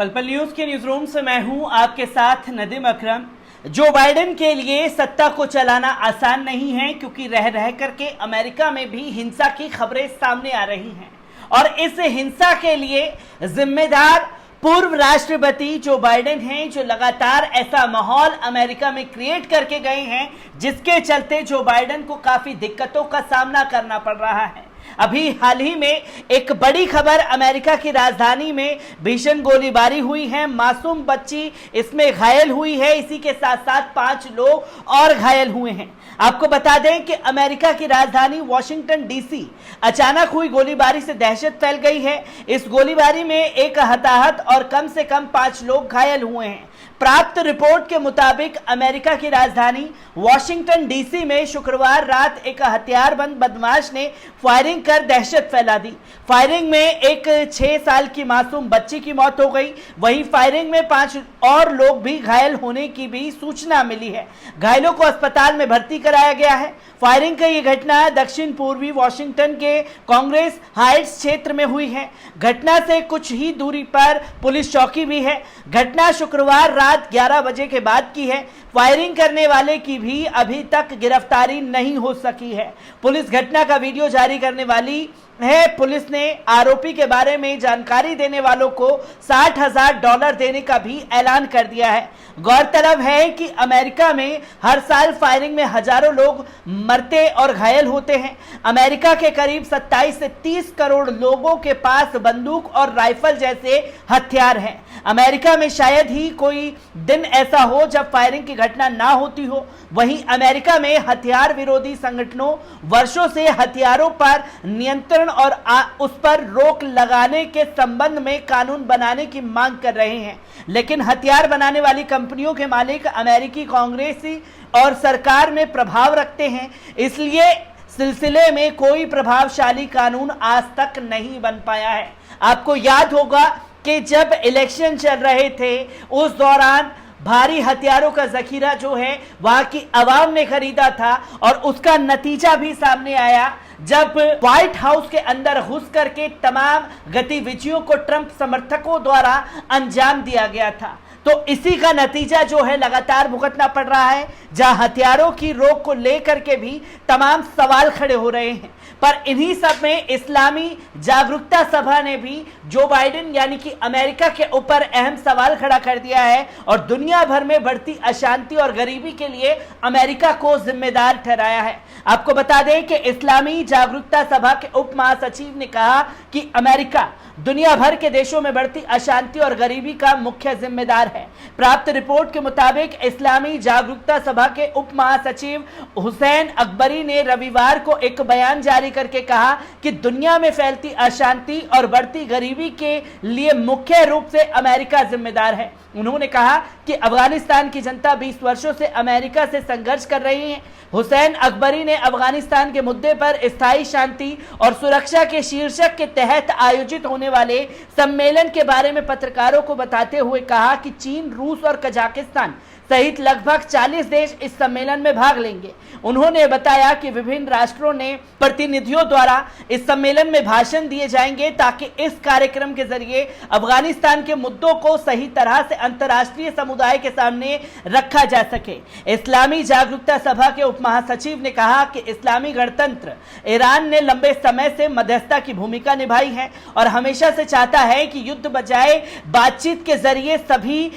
पल पल न्यूज के न्यूज रूम से मैं हूं आपके साथ नदीम अकरम। जो बाइडेन के लिए सत्ता को चलाना आसान नहीं है, क्योंकि रह रह करके अमेरिका में भी हिंसा की खबरें सामने आ रही हैं और इस हिंसा के लिए जिम्मेदार पूर्व राष्ट्रपति जो बाइडेन हैं, जो लगातार ऐसा माहौल अमेरिका में क्रिएट करके गए हैं जिसके चलते जो बाइडेन को काफी दिक्कतों का सामना करना पड़ रहा है। अभी हाल ही में एक बड़ी खबर, अमेरिका की राजधानी में भीषण गोलीबारी हुई है, मासूम बच्ची इसमें घायल हुई है, इसी के साथ साथ 5 लोग और घायल हुए हैं। आपको बता दें कि अमेरिका की राजधानी वॉशिंगटन डीसी अचानक हुई गोलीबारी से दहशत फैल गई है। इस गोलीबारी में एक हताहत और कम से कम 5 लोग घायल हुए हैं। प्राप्त रिपोर्ट के मुताबिक अमेरिका की राजधानी वॉशिंगटन डीसी में शुक्रवार रात एक हथियारबंद बदमाश ने फायरिंग कर दहशत फैला दी। फायरिंग में एक 6 साल की मासूम बच्ची की मौत हो गई। वहीं फायरिंग में 5 और लोग भी घायल होने की भी सूचना मिली है। घायलों को अस्पताल में भर्ती कराया गया है। फायरिंग का ये घटना दक्षिण पूर्वी वॉशिंगटन के कांग्रेस हाइट्स क्षेत्र में हुई है। घटना से कुछ ही दूरी पर पुलिस चौकी भी है। घटना शुक्रवार रात 11 बजे के बाद की है। फायरिंग करने वाले की भी अभी तक गिरफ्तारी नहीं हो सकी है। पुलिस घटना का वीडियो जारी करने वाली है। पुलिस ने आरोपी के बारे में जानकारी देने वालों को $60,000 देने का भी ऐलान कर दिया है। गौरतलब है कि अमेरिका में हर साल फायरिंग में हजारों लोग मरते और घायल होते हैं। अमेरिका के करीब 27 से 30 करोड़ लोगों के पास बंदूक और राइफल जैसे हथियार हैं। अमेरिका में शायद ही कोई दिन ऐसा हो जब फायरिंग की घटना ना होती हो। वहीं अमेरिका में हथियार विरोधी संगठनों वर्षों से हथियारों पर नियंत्रण और उस पर रोक लगाने के संबंध में कानून बनाने की मांग कर रहे हैं, लेकिन हथियार बनाने वाली कंपनियों के मालिक अमेरिकी कांग्रेसी और सरकार में प्रभाव रखते हैं, इसलिए सिलसिले में कोई प्रभावशाली कानून आज तक नहीं बन पाया है। आपको याद होगा कि जब इलेक्शन चल रहे थे उस दौरान भारी हथियारों का जखीरा जो है वहां की आवाम ने खरीदा था और उसका नतीजा भी सामने आया जब व्हाइट हाउस के अंदर घुस करके तमाम गतिविधियों को ट्रंप समर्थकों द्वारा अंजाम दिया गया था। तो इसी का नतीजा जो है लगातार भुगतना पड़ रहा है, जहां हथियारों की रोक को लेकर के भी तमाम सवाल खड़े हो रहे हैं। पर इन्हीं सब में इस्लामी जागरूकता सभा ने भी जो बाइडेन यानी कि अमेरिका के ऊपर अहम सवाल खड़ा कर दिया है और दुनिया भर में बढ़ती अशांति और गरीबी के लिए अमेरिका को जिम्मेदार ठहराया है। आपको बता दें कि इस्लामी जागरूकता सभा के उप महासचिव ने कहा कि अमेरिका दुनिया भर के देशों में बढ़ती अशांति और गरीबी का मुख्य जिम्मेदार है। प्राप्त रिपोर्ट के मुताबिक इस्लामी जागरूकता सभा के उप महासचिव हुसैन अकबरी ने रविवार को एक बयान जारी करके कहा कि दुनिया में फैलती अशांति और बढ़ती गरीबी के लिए मुख्य रूप से अमेरिका जिम्मेदार है। उन्होंने कहा कि अफगानिस्तान की जनता 20 वर्षों से अमेरिका से संघर्ष कर रही है। हुसैन अकबरी ने अफगानिस्तान के मुद्दे पर स्थायी शांति और सुरक्षा के शीर्षक के तहत आयोजित होने वाले सम्मेलन के बारे में पत्रकारों को बताते हुए कहा कि चीन, रूस और कजाकिस्तान सहित लगभग 40 देश इस सम्मेलन में भाग लेंगे। उन्होंने बताया कि विभिन्न राष्ट्रों ने प्रतिनिधियों द्वारा इस सम्मेलन में भाषण दिए जाएंगे ताकि इस कार्यक्रम के जरिए अफगानिस्तान के मुद्दों को सही तरह से अंतर्राष्ट्रीय समुदाय के सामने रखा जा सके। इस्लामी जागरूकता सभा के उप महासचिव ने कहा कि इस्लामी गणतंत्र ईरान ने लंबे समय से मध्यस्थता की भूमिका निभाई है और हमेशा से चाहता है कि युद्ध बजाय बातचीत के जरिए सभी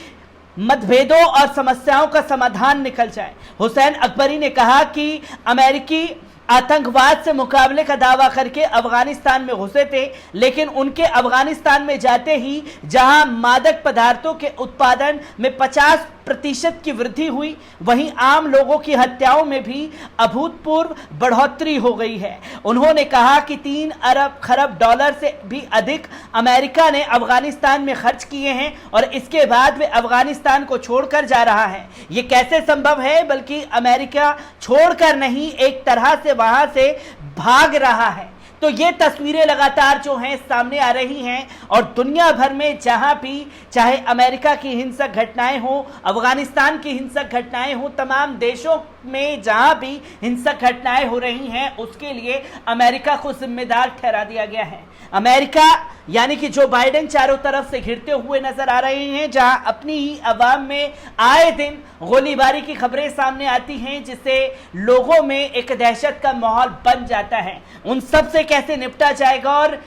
मतभेदों और समस्याओं का समाधान निकल जाए। हुसैन अकबरी ने कहा कि अमेरिकी आतंकवाद से मुकाबले का दावा करके अफगानिस्तान में घुसे थे, लेकिन उनके अफगानिस्तान में जाते ही जहां मादक पदार्थों के उत्पादन में 50% की वृद्धि हुई, वहीं आम लोगों की हत्याओं में भी अभूतपूर्व बढ़ोतरी हो गई है। उन्होंने कहा कि 3 अरब खरब डॉलर से भी अधिक अमेरिका ने अफगानिस्तान में खर्च किए हैं और इसके बाद वे अफगानिस्तान को छोड़कर जा रहा है। ये कैसे संभव है? बल्कि अमेरिका छोड़कर नहीं, एक तरह से वहां से भाग रहा है। तो ये तस्वीरें लगातार जो हैं सामने आ रही हैं और दुनिया भर में जहां भी चाहे अमेरिका की हिंसक घटनाएं हो, अफगानिस्तान की हिंसक घटनाएं हो, तमाम देशों में जहां भी हिंसक घटनाएं हो रही हैं उसके लिए अमेरिका को जिम्मेदार ठहरा दिया गया है। अमेरिका यानी कि जो बाइडेन चारों तरफ से घिरते हुए नजर आ रहे हैं, जहां अपनी ही अवाम में आए दिन गोलीबारी की खबरें सामने आती हैं जिससे लोगों में एक दहशत का माहौल बन जाता है। उन सब से कैसे निपटा जाएगा और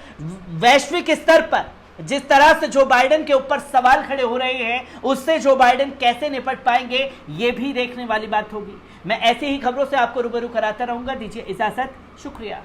वैश्विक स्तर पर जिस तरह से जो बाइडेन के ऊपर सवाल खड़े हो रहे हैं उससे जो बाइडेन कैसे निपट पाएंगे, ये भी देखने वाली बात होगी। मैं ऐसी ही खबरों से आपको रूबरू कराता रहूंगा। दीजिए इजाजत, शुक्रिया।